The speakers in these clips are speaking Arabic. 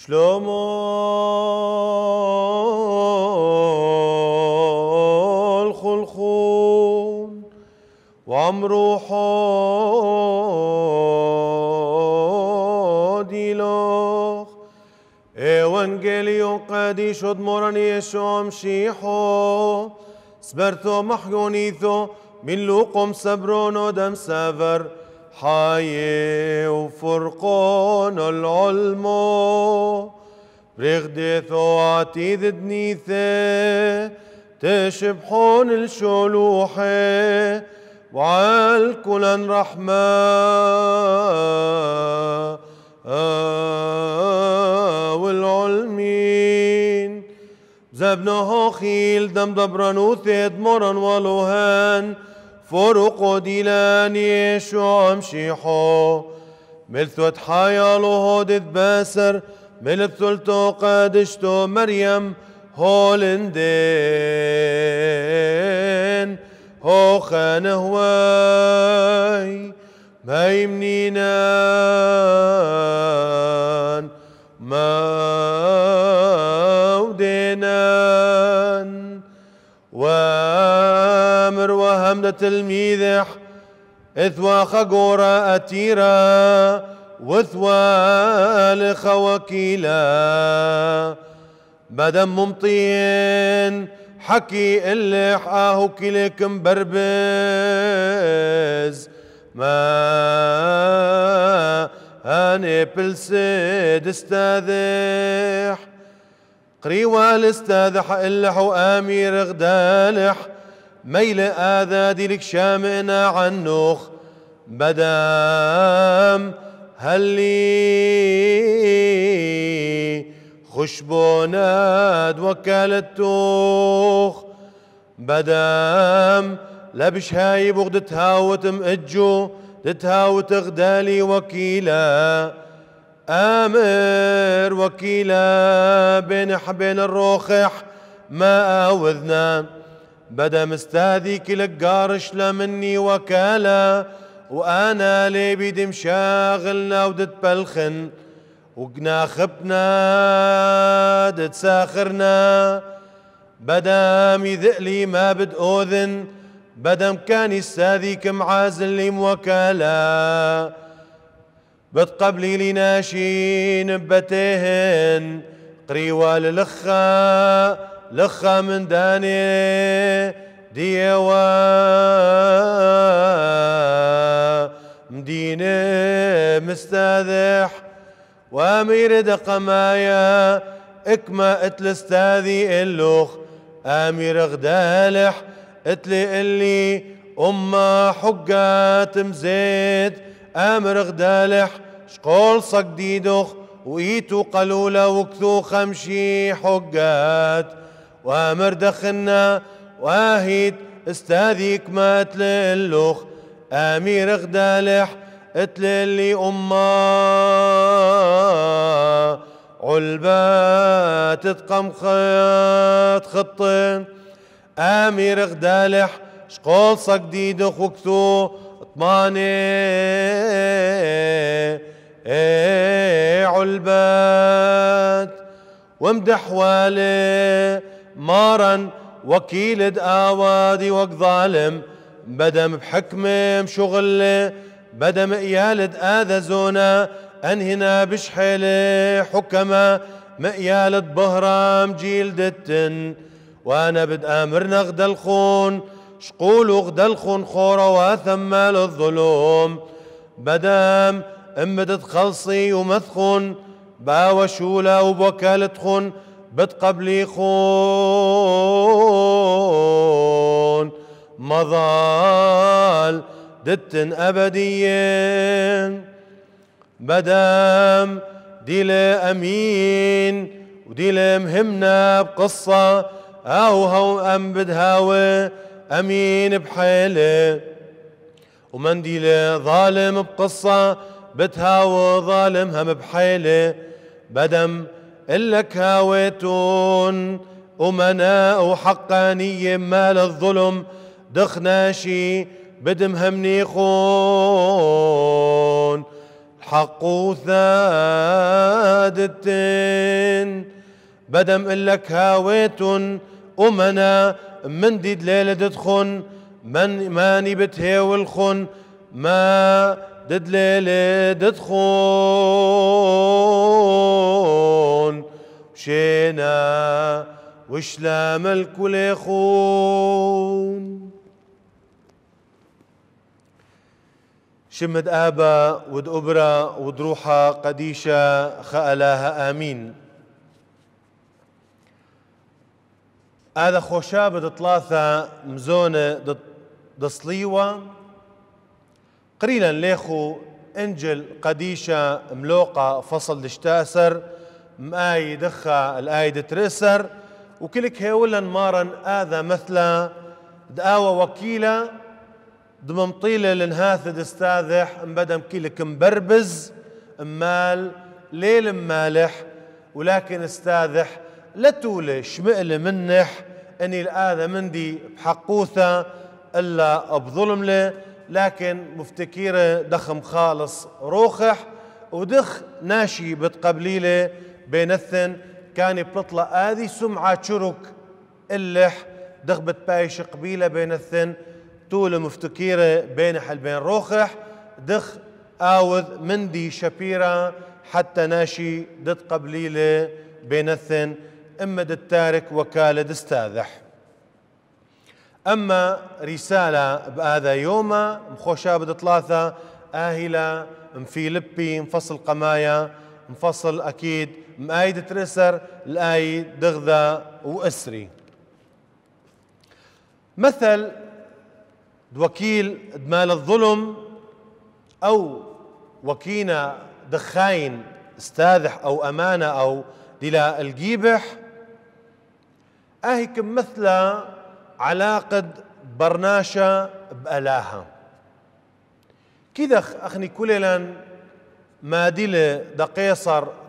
شلومو الخلخون وعمرو حاديلوخ ايوانجيليو قادي شد موراني يشو مشيحو سبرتو محيونيثو من لوقم سبرونو دم سافر حي وفرقون العلمو برغديثو عتيد دنيثة تشبحون الشلوحة وعالكلن رحمة والعلمين زبنه خيل دم دبرانوثيد مرن ولوهان فرق ديلان يشو مشيحو ملثوت حيالو هودت باسر ملثلتو قادشتو مريم هولندين هو خانهواي ما يمنينان ما ودينان وامر وهمدة الميذح اثوى خقورة أتيرا وثوى لخوكيلا بدم ممطين حكي اللي حقاه كلك مبربز ما هاني بلسد استاذح قريوة الاستاذح اللح وامير غدالح ميل آذادي لك شامئنا عنوخ بدام هلي خشبوناد وكالتوخ بدام لبش هاي بغد تهاوت مأجو تتهاوت غدالي وكيلا آمر وكيلا بين حبين الروخح ما آوذنا بدا مستاذي كلك قارش لمني وكالة وأنا لي بيدي مشاغلنا ودت بلخن وقنا خبنا دت ساخرنا بدام يذئلي ما بد أوذن بدم كان يستاذيك معازل لي موكالة بتقبلي لي ناشين ببتهن قريوة لخا من داني ديوا مدينة مستاذح وامير دقمايا اكما اتلستاذي اللوخ امير غدالح اتلي اللي أما حقات مزيد امر غدالح شقول صقديدوخ وإيتو قلولة وكثو خمشي حقات وامر دخلنا واهيد استاذيك ما تللوخ امير غدالح اتللي أما علبات تقم خطين امير غدالح شقول صقديدوخ وكثو اطماني علبات وامدح والي مارا وكيل دآوادي وقظالم بدم بحكمه مشغل بدم ايالد آذى زونا أنهنا بشحيلة حكما مقيالة بهرام جيل دتن وأنا بدأمرنا غدا الخون شقولوا غدا الخون خورة وثمال الظلم بدام بدت خلصي ومثخن باوشولة وبوكالة خن بتقبلي خون مظال دتن أبديين بدام ديلة أمين وديلة مهمنا بقصة هاو أم بدهاوي أمين بحيلة ومن ديلة ظالم بقصة بتهاوي ظالم هم بحيلة بدم إلك هاويتون أمناء وحقانية مال الظلم دخناشي بدم همني خون حق ثادتين بدم إلك هاويتون أمنا من ديد ليلة ددخن من ماني بتهاوي الخن ما دد ليلة ددخون وشينا وشلام الكل يخون شمد آبا ود أبرا ود روحا قديشة خألاها آمين هذا خوشاب ثلاثة مزونة دصليوة قريلا ليخو انجل قديشة ملوقة فصل دشتاسر مآي دخا الآي دترسر وكلك هيولا مارن هذا مثلا دقاوة وكيلة دممطيلة لنهاث دستاذح مبدم كيلك مبربز مال ليل مالح ولكن استاذح لتولي شمئل منح اني الآذى مندي بحقوثة الا بظلم له لكن مفتكيرة دخم خالص روخح ودخ ناشي بتقبليله بينثن كان بتطلع هذه سمعة شرك اللح دخ بتبايش قبيلة بينثن طول مفتكيرة بين حلبين روخح دخ آوذ مندي شبيرة حتى ناشي دت قبليله بينثن اما دت تارك وكالة دستاذح أما رسالة بهذا يوم مخوشابة ثلاثة آهلة مفيلبي مفصل قمايا مفصل أكيد مآيد ترسر الآي دغذا وأسري مثل وكيل مال الظلم أو وكينا دخاين استاذح أو أمانة أو دلا الجيبح أهيكم مثل علاقة برناشة بألاها كذا أخني كللا ما ديله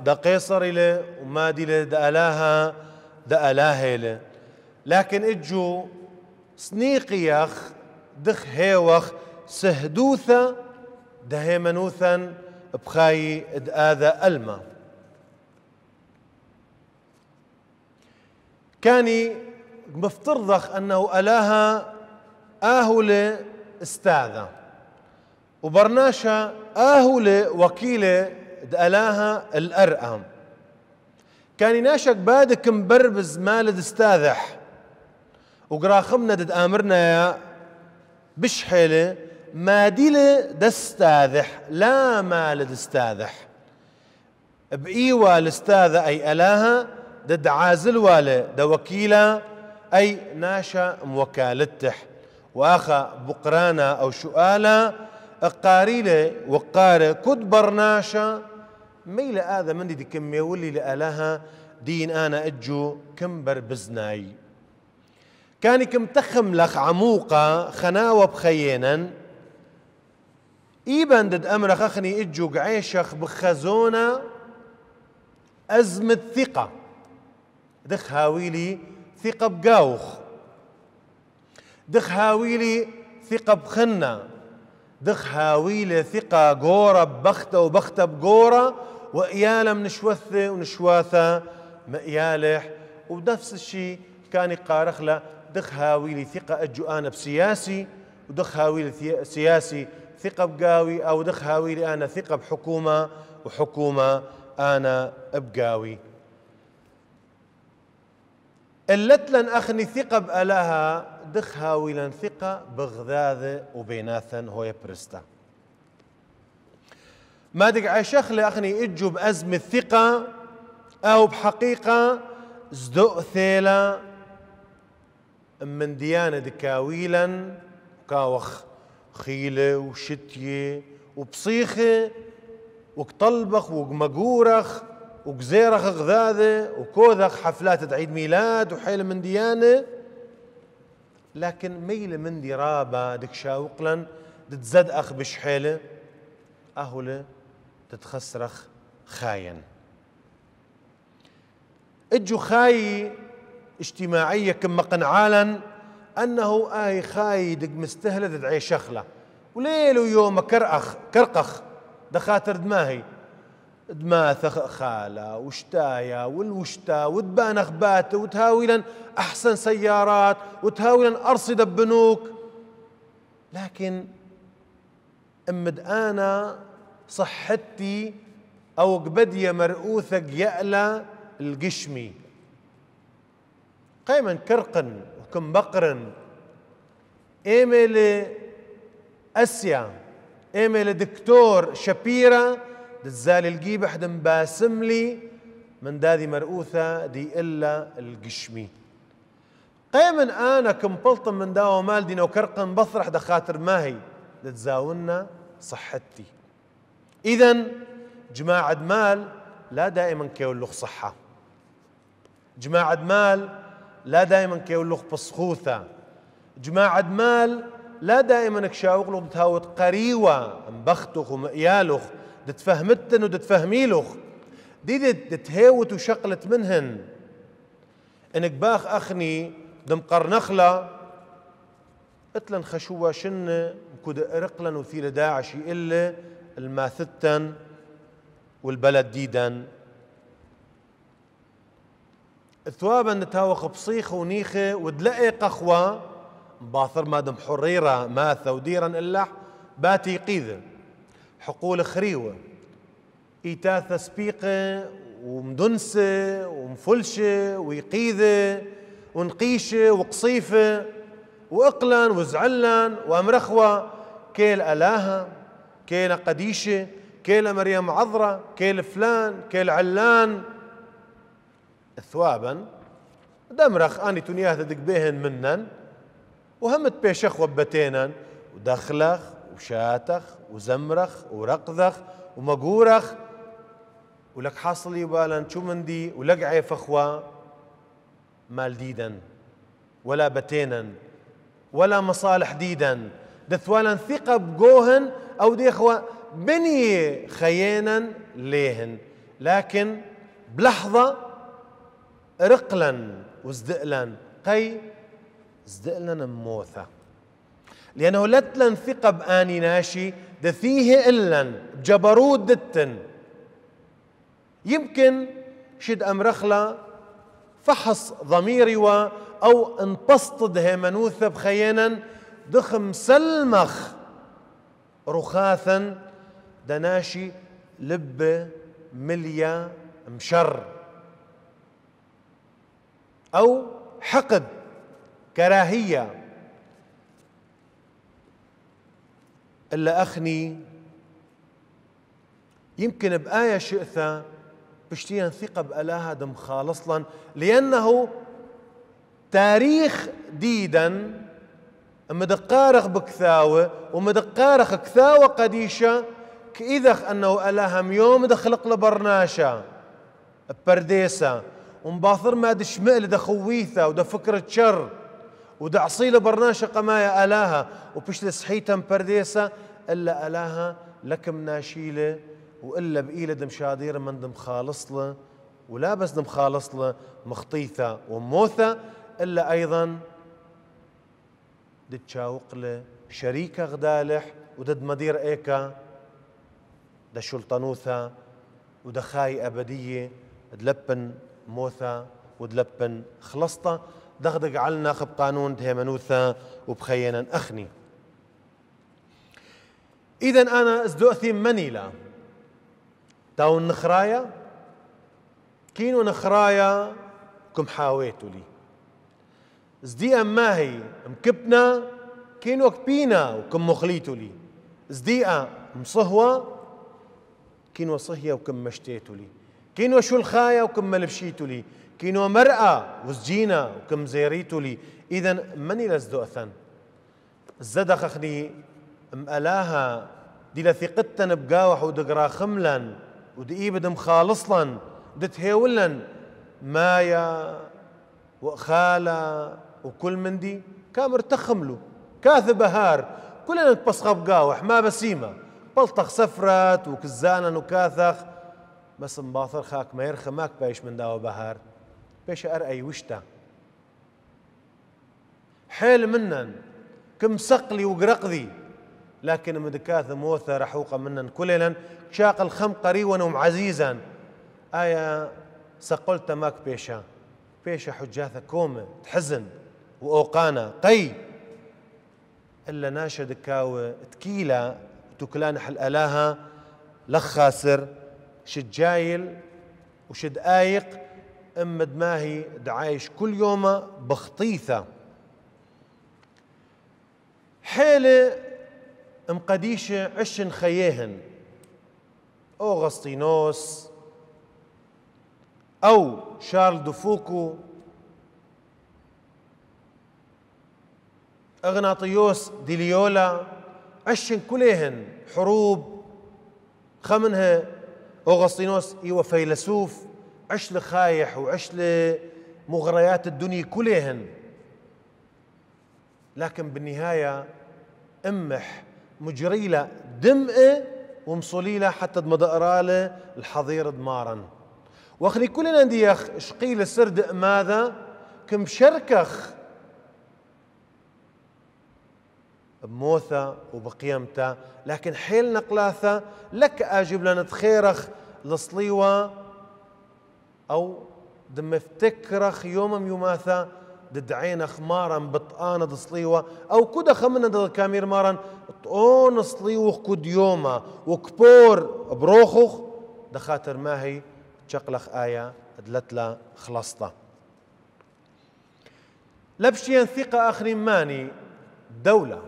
دا قيصر إلي وما ديله دا ألاها دا ألاها إلي لكن إجو سنيقيخ دخ هيوخ سهدوثة دا هيمنوثا بخاي إدآذا ألما كاني مفترضخ أنه ألاها آهولة استاذة وبرناشا آهولة وكيلة دألاها الأرقم كان ناشك بادك مبربز مال دستاذح وقراخمنا دد آمرنا يا بشحيلة ماديلة دستاذح لا مال دستاذح بإيوة الاستاذة أي ألاها دد عازل والي دا وكيلة أي ناشا موكالتح وآخا بقرانا أو شؤالة قاريلة وقارة كد برناشا ميلة هذا من دي كم يولي لألاها دين أنا أجو كم بربزناي كان كم تخم لخ عموقة خناوة بخينا إيبان دد أمر خخني إجو قعيشخ بخزونة أزمة ثقة دخ هاويلي ثقة بقاوخ دخ هاويلي ثقة بخنة دخ هاويلي ثقة قورة ببختة وبختة بقورة وإيالة من شوثة ونشواثة مئيالح ونفس الشيء كان يقارخ له دخ هاويلي ثقة أجو أنا بسياسي ودخ هاويلي سياسي ثقة بقاوي أو دخ هاويلي أنا ثقة بحكومة وحكومة أنا بقاوي اللتلن أخني ثقة بألاها دخ هاويلن ثقة بغذاذة وبيناثن هو يبرستا ما دق عشخلة أخني إجو بأزمة الثقة أو بحقيقة زدق ثيلة من ديانة دكاويلا وكاوخ خيلة وشتية وبصيخة وكطلبخ ومقورخ وجزيرخ غذاذة وكوذخ حفلات عيد ميلاد وحيلة من ديانة لكن ميلة من دي رابة دك شاوقلن تتزد أخ بشحيلة أهولة تتخسرخ خاين اجو خاي اجتماعية كما قنعالا أنه آي خاي دق مستهلة تدعي شخلة وليل ويوم كرقخ دخاتر دماهي دماث خالة وشتايا والوشتا ودبانخ بات وتهاولا أحسن سيارات وتهاولا أرصدة بنوك لكن أمد أنا صحتي أو قبدية مرؤوثة يألى القشمي قيما كرقن وكم بقرن إيميل أسيا إيميل دكتور شبيرة دزالي الجيب حدا مباسم لي من دادي مرؤوثة دي إلا القشمي قيما أنا كم بلطم من داو مال دينا وكرقن بطرح دخاتر ماهي تتزاولنا صحتي إذن جماعة مال لا دائما كيولوخ صحة جماعة مال لا دائما كيولوخ بصخوثة جماعة مال لا دائما كشاوغلوخ تهاوت قريوة مبختوخ ومقيالوخ دتفهمتن ودتفهميلوخ دي دتهاوت وشقلت منهن انك باخ اخني دم قرنخلة اتلن خشوة شن كود ارقلن وثيل داعش إلا الماثتن والبلد ديدن ثوابا نتاوخ بصيخ ونيخة ودلقي قخوة باثر ما دم حريرة ماثة وديرا اللح باتي قيذة حقول خريوة إيتاثة سبيقة ومدنسة ومفلشة ويقيذة ونقيشة وقصيفة وإقلن وزعلن وأمرخوة كيل ألاها كيل قديشة كيل مريم عذرة كيل فلان كيل علان ثوابا دمرخ أني تنياث دق بيهن منن وهمت بيشخ وبتينا ودخلخ وشاتخ وزمرخ ورقذخ ومقورخ ولك حاصل يبالا شو من دي ولك عيفخوا مال ديدا ولا بتينا ولا مصالح ديدا دثوالا ثقة بقوهن أو دي إخوة بني خيانا ليهن لكن بلحظة رقلا وزدقلا قي زدقلا موثة لأنه لتلن ثقة بآني ناشي دثيه إلا جبروت دتن يمكن شد أمرخلة فحص ضميري أو انبسطد هيمنوثة بخيانا دخم سلمخ رخاثا دناشي لب مليا مشر أو حقد كراهية إلا أخني يمكن بآية شئثة بشتيا ثقة بألاها دم خالصلا لأنه تاريخ ديدا مدقارخ بكثاوة ومدقارخ كثاوة قديشة كإذخ أنه ألاهم يوم دخلق لبرناشا برديسة ومباثر ما دشمئل دا خويثة ودا فكرة شر ودا عصيلة برناشا قمايا ألاها وبشت صحيتا برديسة إلا ألاها لكم ناشيلة وإلا بإيلة دم شادير من دم خالصلة ولا بس دم خالصلة مخطيثة وموثة إلا أيضا دد شاوقلة شريكة غدالح ودد مدير إيكا دا شلطنوثة ودا خاي أبدية دلبن موثة ودلبن خلصطة دغدق علنا خب قانون دهيمنوثة وبخينا أخني إذن أنا ازدؤثي منيلة تاو النخرايا كينو نخرايا كم حاويتو لي زديقة ماهي مكبنا كينو كبينا وكم مخليتو لي زديقة مصهوة كينو صهية وكم مشتيتو لي كينو شو الخايا وكم ملبشيتو لي كينو مرأة وزجينا وكم زيريتو لي إذن مني لزدوثن الزدخ أخني مقلاها دي لثقتن بقاوح ودقرا خملا ودقيبد مخالصلا دتهيولن مايا وخالة وكل من دي كامر تخملو كاث بهار كلنا نتبصخ بقاوح ما بسيمة بلطخ سفرت وكزانا وكاثخ بس مباثر خاك ما يرخى ماك بايش من داو بهار بيش أرأي وشتا حيل منن كم سقلي وقرقذي لكن مدكاث موثى رحوقة منن كلنا شاق الخم قريوا ومعزيزا آية سقلت ماك بيشا حجاثة كومة تحزن وأوقانا قي إلا ناشد كاو تكيلة تكلان حل ألاها لخاسر شد جايل وشد آيق أم دماهي دعايش كل يوم بخطيثة حيلة مقديشة عشن خيهن أوغسطينوس أو شارل دوفوكو أغناطيوس ديليولا عشن كليهن حروب خمنها أوغسطينوس إيوه فيلسوف عش لخايح وعش لمغريات الدنيا كليهن لكن بالنهاية امح مجريلة دمئة ومصليلة حتى مدقراله الحظير دمارا واخني كلنا نديخ شقيل السرد ماذا كم شركخ بموثة وبقيمته لكن حيل نقلاثة لك أجيب لنا تخيرخ لصليوة أو دم افتكرخ يوم يوماثا ددعينخ مارا بطانة دصليوة أو كده خمنا دل كامير مارا طون صليوخ كد يوما وكبور بروخوخ دخاتر ماهي تشقلخ آية دلتلا خلصتا لبشيا ثقة آخر ماني دولة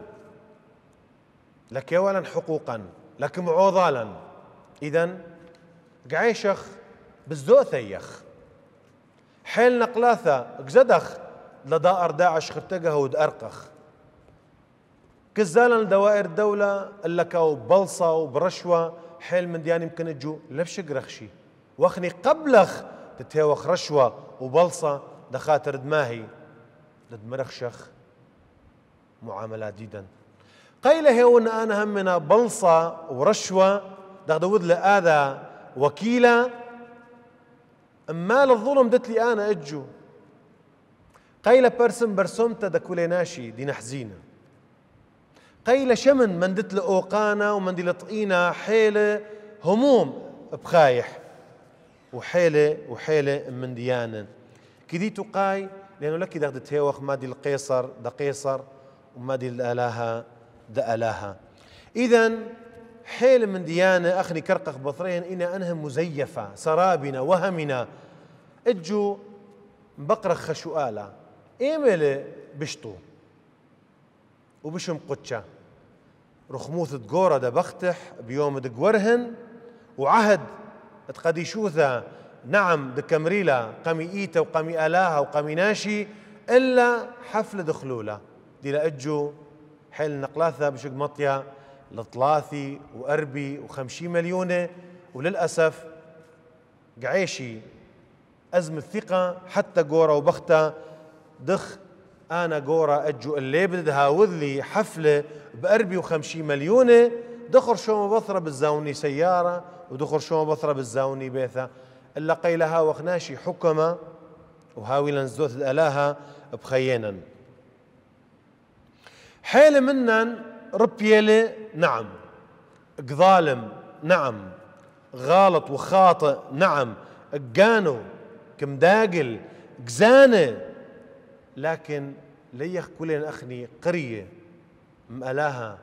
لك اولا حقوقا لك معوضالا إذن قعيشخ بالزوء ثيخ حيل نقلاثة قزدخ لدائر داعش خرتقها ودأرقخ كزالا دوائر الدولة اللكا وبلصة وبرشوة حيل من ديان يمكن تجو لبشق رخشي واخني قبلخ تتهوخ رشوة وبلصة دخاتر دماهي لدمرخشخ معاملات جدا قيلة هون أنا همنا بلصة ورشوة دغدود لآذا وكيلة مال الظلم دت لي أنا أجو قيلة برسم برسمت دكولي ناشي دي نحزينة قيلة شمن من دت لأوقانا ومن دي لطقينا حيلة هموم بخايح وحيلة من ديانا كذي تقاي لأنه لك دغدت هيوخ ما دي القيصر دا قيصر وما دي الآلهة دا آلهة إذن حيل من ديانة أخني كرقخ بطرين إنا أنهم مزيفة سرابنا وهمنا اجو بقرخ خشؤالة إيميل بشطو وبشم قدشة رخموث تقورة دا بختح بيوم دقورهن وعهد تقديشوثة نعم دكمريلا قمي إيتا وقمي آلاها وقمي ناشي إلا حفل دخلولة دي لأجو حيل نقلاثة بشق مطيا لطلاثي وأربي و50 مليون وللأسف قعيشي أزمة ثقة حتى قورة وبختة دخ أنا قورة أجو اللي بدها وذلي حفلة بأربي و50 مليون دخر شو مبثرة بالزاوني سيارة ودخر شو مبثرة بالزاوني بيثة إلا قيلها وخناشي حكمة وهاولا زوت الألاها بخينا حيل منن ربيلة نعم ظالم نعم غالط وخاطئ نعم قانو كمداقل قزانة لكن ليخ كلين أخني قرية مألاها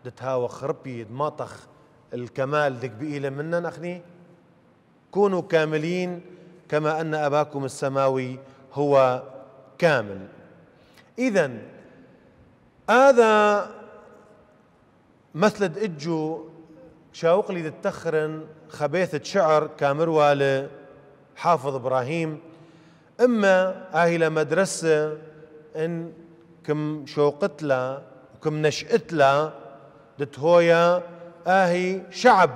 دتهاوخ ربي دماطخ الكمال دك بقيلة منن أخني كونوا كاملين كما أن أباكم السماوي هو كامل. إذن هذا مثل إجو شاوق لي تتخرن خبيثة شعر كامروالة حافظ إبراهيم إما آهي مدرسة إن كم شوقت لا وكم نشأت لا دتهويا آهي شعب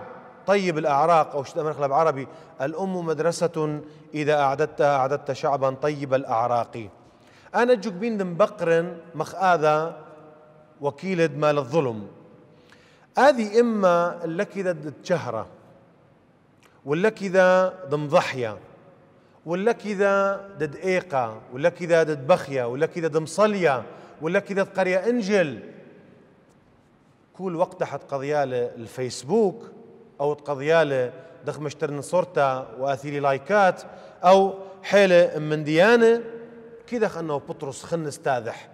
طيب الأعراق أو شتى مرخلة بعربي الأم مدرسة إذا أعددت شعبا طيب الأعراق. أنا جوك بين دم بقرن مخ آذا وكيلة مال الظلم هذه إما اللك إذا تشهرة واللك إذا دم ضحية واللك إذا دد إيقة واللك إذا دد بخية واللك إذا دم صلية واللك إذا قرية إنجل كل وقت تحت قضيال الفيسبوك أو قضيال دخ مشترن صورته وأثيري لايكات أو حيلة من ديانة كذا أنه بطرس خن استاذح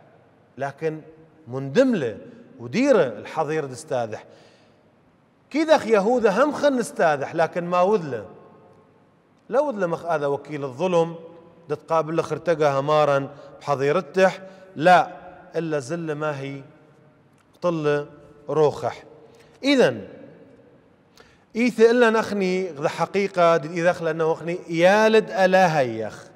لكن مندملة وديرة الحظير استاذح كذا يهوذا هم خن استاذح لكن ما وذله لا وذله مخ هذا وكيل الظلم تقابل لك ارتقى همارا بحظيرتح لا إلا زل ما هي طل روخح. إذن إيث إلا نخني ذا حقيقة إذا خلا أنه أخني يالد ألاهيخ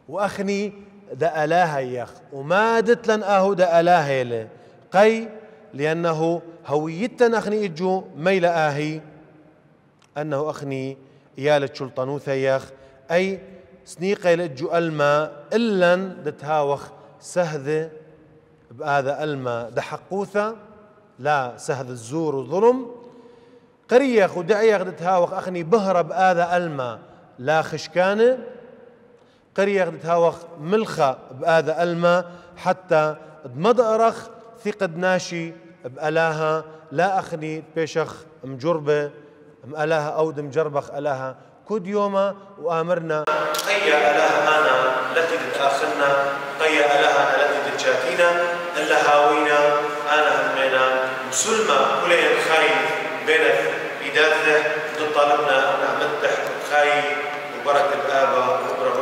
وأخني دا ألاهيخ وما دت لن أهو دا ألاهيله قي لأنه هويتنا أخني إجو ميل آهي أنه أخني يالد شلطنوثيخ أي سنيقة لإجو ألما إلا دتهاوخ سهذ بهذا ألما دا حقوثة لا سهذ الزور والظلم قريخ ودعيخ دتهاوخ أخني بهرب هذا ألما لا خشكانة قريخ دتهاوخ ملخة بهذا ألما حتى دمضأرخ ثقد ناشي بألاها لا أخني بيشخ مجربة مألاها أو دمجربخ ألاها كد يوما وآمرنا قيا ألاها أنا التي تتآخرنا قيا ألاها أنا التي تتشاتينا ألا هاوينا أنا همينا مسلمة كلين خايف بينك إداثة تطالبنا أن نعمدح خاي وبركة الآباء وبركة